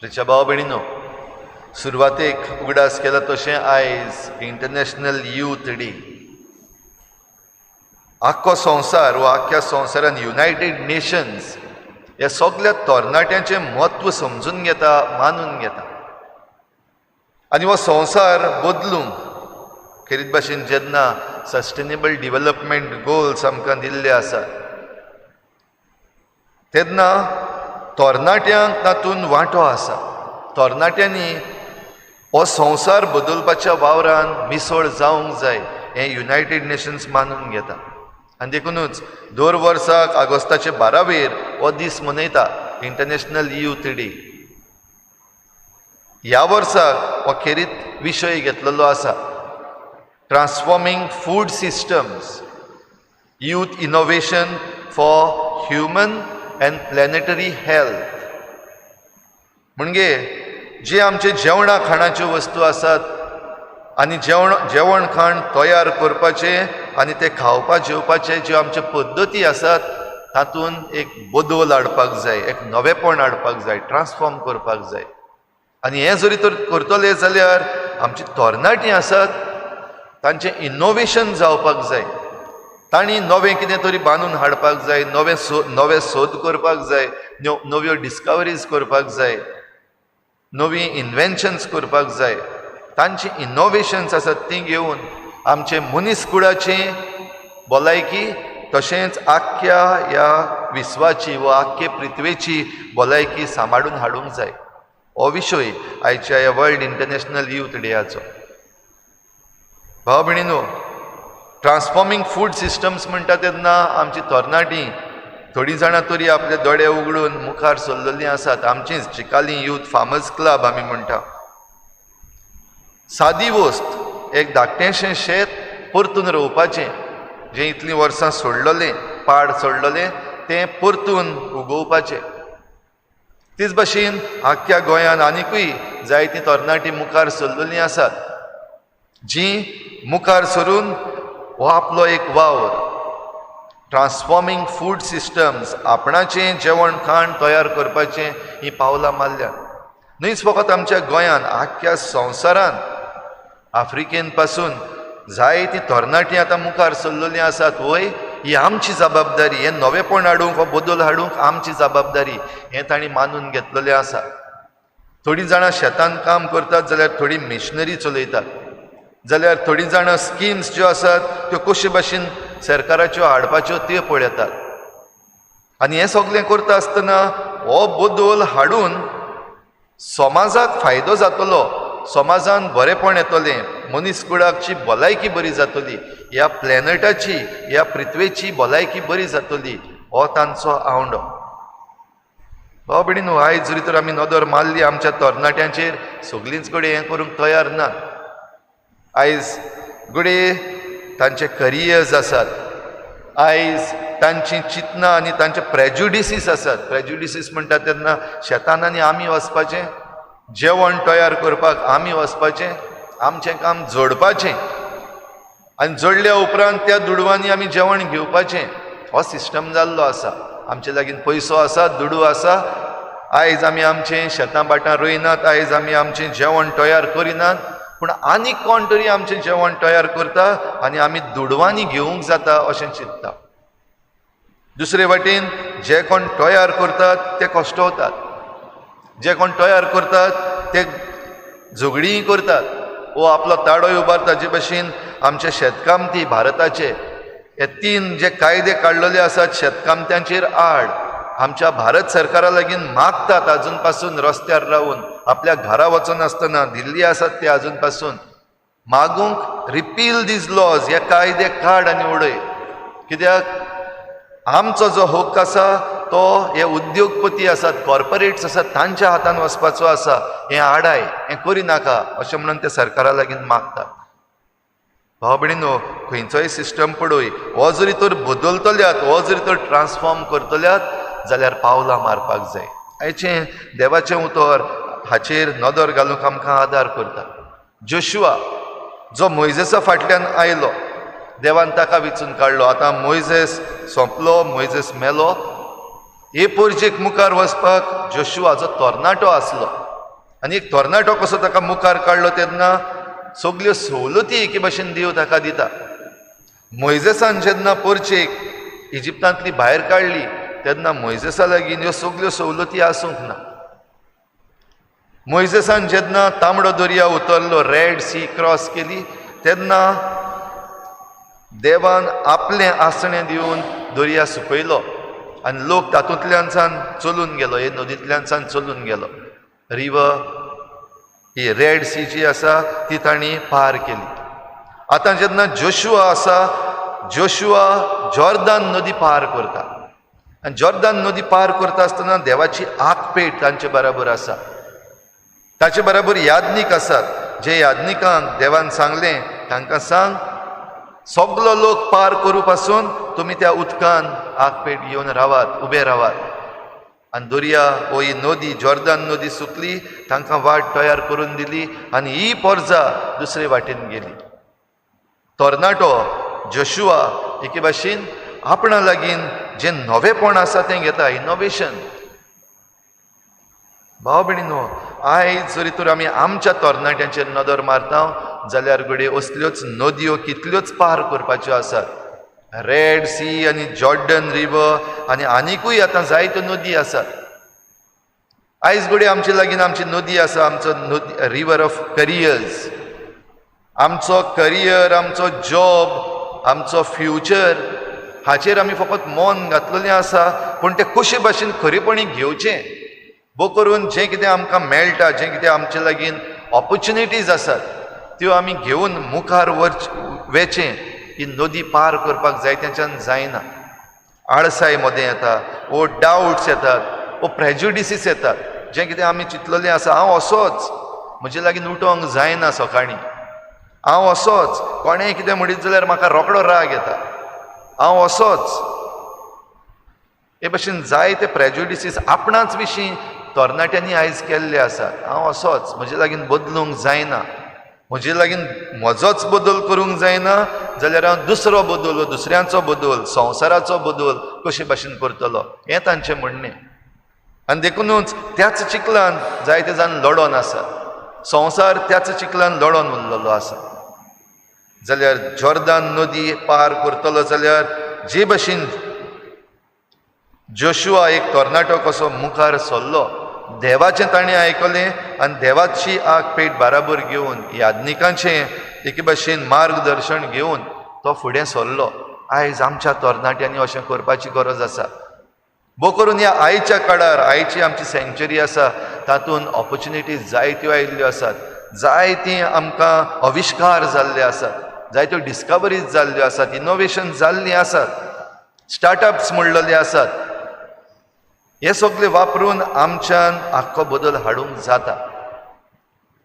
प्रिच्या भाव भयणीनो, सुरवातेक उगडास केला तशें आयज इंटरनॅशनल यूथ डे. आख्खो संवसार वा आख्ख्या संवसारान युनायटेड नेशन्स ह्या सगळ्या तरणाट्यांचें म्हत्व समजून घेता, मानून घेता. आनी हो संवसार बदलूंक खेरीत भाशेन जेन्ना सस्टेनेबल डिवेलपमेंट गोल्स आमकां दिल्ले आसात तेन्ना तरणाट्यांक तातूंत वांटो आसा. तरणाट्यांनी हो संवसार बदलपाच्या वावरान मिसळ जावंक जाय हें युनायटेड नेशन्स मानून घेता. आनी देखूनच दर वर्साक ऑगस्टाचे 12वेर हो दीस मनयता, इंटरनॅशनल यूथ डे. ह्या वर्साक हो खेरीत विशय घेतलेलो आसा, transforming food systems, youth innovation for human and planetary health. म्हणजे जे आमचे जेवणा खाणाच्यो वस्तू आसात आनी जेवण खाण तयार करपाचे आनी ते खावपा जेवपाचे ज्यो आमच्यो पद्दती आसात तातूंत एक बदल हाडपाक जाय, एक नवेपण हाडपाक जाय, ट्रान्सफॉर्म करपाक जाय. आनी हें जरी तर करतले जाल्यार आमची तरणाटीं आसात तांचें इनोवेशन जावपाक जाय. तांणी नवें कितें तरी बांदून हाडपाक जाय, नवे सोद करपाक जाय, नव्यो डिस्कवरीज करपाक जाय, नवीं इन्व्हेन्शन्स करपाक जाय. तांची इनोवेशन्स आसात तीं घेवन आमचे मनीसकुळाची भलायकी तशेंच आख्ख्या ह्या विश्वाची वा आख्खे पृथ्वेची भलायकी सांबाळून हाडूंक जाय. हो विशय आयच्या ह्या वर्ल्ड इंटरनॅशनल यूथ डेयाचो. भाव भयणीनो, ट्रान्सफॉर्मिंग फूड सिस्टम्स म्हणटा तेन्ना आमची तरणाटीं थोडीं जाणां तरी आपले दोळे उगडून मुखार सरलेलीं आसात. आमचीच चिकाली यूथ फार्मर्स क्लब आमी म्हणटा. सादी वस्त एक धाकटेंशें शेत परतून रोवपाचें, जें इतलीं वर्सां सोडलेलें, पाड सोडलेलें, तें परतून उगोवपाचें. तेच भाशेन आख्ख्या गोंयान आनिकूय जायतीं तरणाटीं मुखार सरलेलीं आसात, जीं मुखार सरून हो आपलो एक वावर ट्रान्सफॉर्मिंग फूड सिस्टम्स, आपणाचें जेवण खाण तयार करपाचें हीं पावलां मारल्यात. न्हयच फकत आमच्या गोंयान, आख्ख्या संवसारान आफ्रिकेन पासून जायतीं तरणाटीं आतां मुखार सरलेलीं आसात. वय ही आमची जबाबदारी, हें नवेपण हाडूंक, हो बदल हाडूंक आमची जबाबदारी, हें तांणी मानून घेतलेलें आसा. थोडीं जाणां शेतान काम करतात जाल्यार थोडीं मिशनरी चलयतात, जाल्यार थोडीं जाणां स्किम्स ज्यो आसात त्यो कशे भाशेन सरकाराच्यो हाडपाच्यो त्यो पळयतात. आनी हें सगळें करता आसतना हो बदल हाडून समाजाक फायदो जातलो, समाजान बरेंपण येतलें, मनीसकुळाची भलायकी बरी जातली, ह्या प्लॅनेटाची, ह्या पृथ्वेची भलायकी बरी जातली, हो तांचो आवंडो. भाव भयणीनो, आयज जरी तर आमी नदर मारली आमच्या तरणाट्यांचेर, सगळींच कडेन हें करूंक तयार ना. आयज घडये तांचे करियर्स आसात, आयज तांची चिंतनां आनी तांचे प्रेजुडिसीस आसात. प्रेजुडिसीस म्हणटा तेन्ना शेतान आनी आमी वचपाचें, जेवण तयार करपाक आमी वचपाचें, आमचें काम जोडपाचें आनी जोडल्या उपरांत त्या दुडवांनी आमी जेवण घेवपाचें, हो सिस्टम जाल्लो आसा. आमचे लागीं पयसो आसा, दुडू आसा, आयज आमी आमचें शेतां बाटां रोयनात, आयज आमी आमचें जेवण तयार करिनात, पूण आनी कोण तरी आमचें जेवण तयार करता आनी आमी दुडवांनी घेवंक जाता अशें चिंतता. दुसरे वाटेन जे कोण तयार करतात ते कश्टवतात, जे कोण तयार करतात ते झगडीं करतात, वो आपलो ताळोय उबारतात. जे भाशेन आमचे शेतकामती भारताचे हे 3 जे कायदे काडलेले आसात शेतकामत्यांचेर आड, आमच्या भारत सरकारा लागीं मागतात आजून पासून रस्त्यार रावून, आपल्या घरा वचून आसतना, दिल्ली आसात ते आजून पासून मागूंक, रिपील दीज लॉज, हे कायदे काड आनी उडय. कित्याक आमचो जो हक्क आसा तो हे उद्योगपती आसात, कॉर्पोरेट्स आसात, तांच्या हातान वचपाचो आसा. हें आडाय, हें करी नाका अशें म्हणून ते सरकारा लागीं मागतात. भाव भयणीनो, खंयचोय सिस्टम पळय, हो जरी तर बदलतल्यात, हो जरी तर ट्रान्सफॉर्म करतल्यात जाल्यार पावलां मारपाक जाय. आयचें देवाचें उतर हाचेर नदर घालूंक आमकां आदार करता. जोशुआ जो मोइजेसा फाटल्यान आयलो, देवान ताका वेंचून काडलो. आतां मोइजेस सोंपलो, मोइजेस मेलो. हे परजेक मुखार वचपाक जोशुआ जो तरणाटो आसलो, आनी एक तरणाटो कसो ताका मुखार काडलो तेन्ना सगल्यो सवलती एके भाशेन देव ताका दिता. मोइजेसान जेन्ना पोरचेक इजिप्तांतली भायर काडली तेन्ना मोइजेसा लागीं ह्यो सगल्यो सवलती आसूंक ना. मोइजेसान जेन्ना तांबडो दर्या उतरलो, रेड सी क्रॉस केली, तेन्ना देवान आपलें आसणें दिवन दर्या सुकयलो आनी लोक तातूंतल्यान चलून गेलो, हे नदींतल्यान चलून गेलो. रिवर ही रेड सी जी आसा ती तांणी पार केली. आतां जेन्ना जोशुआ आसा, जोशुआ जॉर्दान नदी पार करता आनी जॉर्दान नदी पार करता आसतना देवाची आंखपेट तांचे बराबर आसा. ताचे बराबर याज्ञीक आसात, जे याज्ञिकांक देवान सांगलें तांकां सांग सगलो लोक पार करूं पासून तुमी त्या उदकान आंखपेट घेवन रावात, उबे रावात. आनी दर्या हो ही नदी जॉर्दान नदी सुकली, तांकां वाट तयार करून दिली आनी ही पोरजां दुसरे वाटेन गेली. तरणाटो जोशुआ एके भाशेन आपणा लागीं जें नवेपण आसा तें घेता, इनोवेशन. भाव भयणीनो, आयज जरी तर आमी आमच्या तरणाट्यांचेर नदर मारता जाल्यार घडये असल्योच नदयो कितल्योच पार करपाच्यो आसात. रेड सी आनी जॉर्डन रिवर आनी आनिकूय आतां जायत्यो नदी आसात. आयज घडये आमचे लागीं आमची नदी आसा, आमचो नदी रिवर ऑफ करियर्स. आमचो करियर, आमचो जॉब, आमचो फ्युचर हाचेर आमी फकत मोन घातलेलें आसा, पूण तें कशे भाशेन खरेपणी घेवचें, बो करून जें कितें आमकां मेळटा, जें कितें आमचे लागीं ऑपॉर्च्युनिटीज आसात त्यो आमी घेवन मुखार वेचें. ही नदी पार करपाक जायत्याच्यान जायना. आळसाय मदें येता, वो डावट्स येतात, वो प्रेजुडिसीस येतात. जें कितें आमी चिंतलेलें आसा, हांव असोच, म्हजे लागीं उठोंक जायना सकाळीं, हांव असोच, कोणेंय कितें म्हणीत जाल्यार म्हाका रोखडो राग येता, हांव असोच. हे भाशेन जायते प्रेजुडिसीस आपणाच विशीं तरणाट्यांनी आयज केल्ले आसात. हांव असोच, म्हजे लागीं बदलूंक जायना, म्हजे लागीं म्हजोच बदल करूंक जायना जाल्यार हांव दुसरो बदल, दुसऱ्यांचो बदल, संवसाराचो बदल कशे भाशेन करतलो, हें तांचें म्हणणें. आनी देखूनच त्याच चिखलान जायते जाण लडोन आसात. संवसार त्याच चिखलान लडोन उरलेलो आसा. जाल्यार जॉर्दान नदी पार करतलो जाल्यार जे भाशेन जोशुआ एक तरणाटो कसो मुखार सरलो, देवाचें ताणें आयकलें आनी देवाची आंखपेट बराबर घेवन, याज्ञिकांचें एके भाशेन मार्गदर्शन घेवन तो फुडें सरलो. आयज आमच्या तरणाट्यांनी अशें करपाची गरज आसा. बो करून ह्या आयच्या काळार, आयची आमची सँच्युरी आसा, तातूंत ऑपॉर्च्युनिटीज जायत्यो आयिल्ल्यो आसात. जायतीं आमकां आविश्कार जाल्ले आसात, जायत्यो डिस्कवरीज जाल्ल्यो आसात, इनोवेशन जाल्लीं आसात, स्टार्टअप्स म्हणलेले आसात. हे सगळे वापरून आमच्यान आख्खो बदल हाडूंक जाता.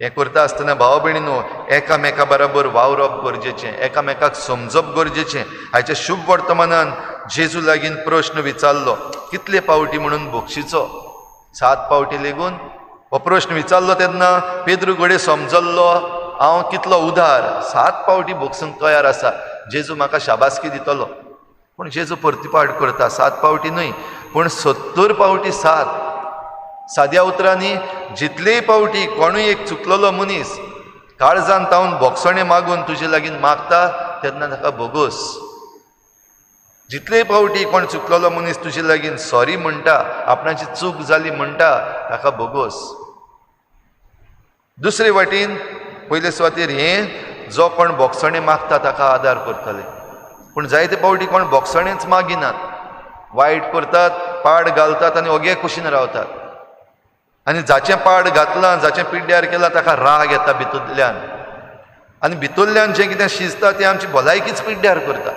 हें करता आसतना भाव भयणीनो, एकामेका बरोबर वावरप गरजेचें, एकामेकाक समजप गरजेचें. हाच्या शुभ वर्तमानान जेजू लागीं प्रश्न विचारलो, कितले पावटी म्हणून भोगशीचो? 7 पावटी लेगून हो प्रश्न विचारलो तेन्ना पेद्रू घडये समजल्लो, हांव कितलो उदार, 7 पावटी भोगसूंक तयार आसा, जेजू म्हाका शाबासकी दितलो. पूण जेजू परतीपाट करता, 7 पावटी न्हय पूण 70 पावटी 7. साद्या उतरांनी जितलेय पावटी कोणूय एक चुकलेलो मनीस काळजांत तावन भोगसणें मागून तुजे लागीं मागता तेन्ना ताका भोगोस. जितलेय पावटी कोण चुकलेलो मनीस तुजे लागीं सॉरी म्हणटा, आपणाची चूक जाली म्हणटा, ताका भोगोस. दुसरे वाटेन पयले सुवातेर हें जो कोण भोगसणें मागता ताका आदार करतले. पूण जायते पावटी कोण भोगसणेंच मागिनात, वायट करतात, पाड घालतात आनी ओगे कुशीन रावतात. आनी जाचें पाड घातलां, जाचें पिड्ड्यार केलां ताका राग येता भितूंतल्यान, आनी भितूंतल्यान जें कितें शिजता तें आमची भलायकीच पिड्ड्यार करता.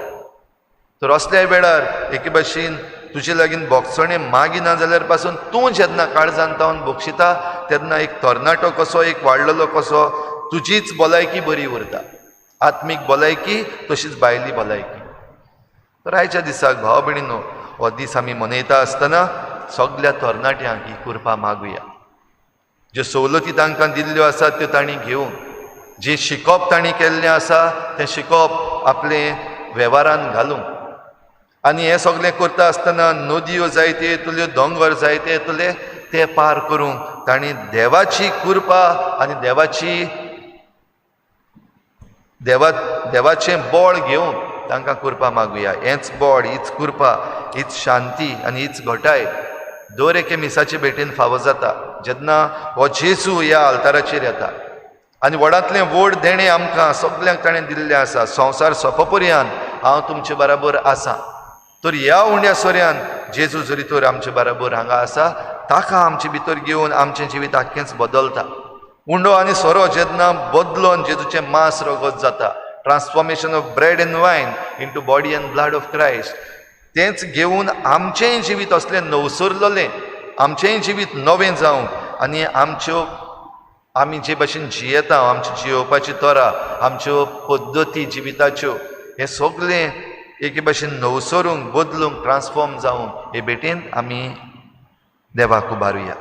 तर असल्या वेळार एके भाशेन तुजे लागीं भोगसणें मागिना जाल्यार पासून तूं जेन्ना काळजांत तावन भोगशिता तेन्ना एक तरणाटो कसो, एक वाडलेलो कसो तुजीच भलायकी बरी उरता. आत्मीक भलायकी तशीच भायली भलायकी. तर आयच्या दिसाक भाव भयणीनो, हो दीस आमी मनयता आसतना सगल्या तरणाट्यांक ही कृपा मागुया. ज्यो सवलती तांकां दिल्ल्यो आसात त्यो तांणी घेवंक, जें शिकप तांणी केल्लें आसा तें शिकप आपलें वेव्हारान घालूंक. आनी हें सगळें करता आसतना नदयो जायते येतल्यो, दोंगर जायते येतले, ते पार करूंक तांणी देवाची कृपा आनी देवाचें बळ घेवन तांकां कृपा मागुया. हेंच बळ, हीच कृपा, हीच शांती आनी हीच घटाय दर एके मिसाचे भेटेन फावो जाता जेन्ना हो जेजू ह्या आल्ताराचेर येता. आनी व्हडांतलें व्हड देणें आमकां सगल्यांक ताणें दिल्लें आसा. संवसार सोंपपर्यंत हांव तुमचे बराबर आसां. तर ह्या उंड्या सोऱ्यान जेजू जरी तर आमचे बराबर हांगा आसा, ताका आमचे भितर घेवन आमचें जिवीत आख्खेंच बदलता. उंडो आनी सोरो जेन्ना बदलोन जेजूचें मांस रगत जाता, ट्रान्सफॉर्मेशन ऑफ ब्रेड एंड वायन into body and blood of Christ, तेंच घेवन आमचेंय जिवीत असलें नवसरलोलें, आमचेंय जिवीत नवें जावं आनी आमी जे भाशेन जियेता, आमची जियोवपाची तोरा, आमच्यो पद्दती जिविताच्यो, हें सगलें एके भाशेन नवसरूंक, बदलूंक, ट्रान्सफॉर्म जावंक हे भेटेन आमी देवाक उबारुया.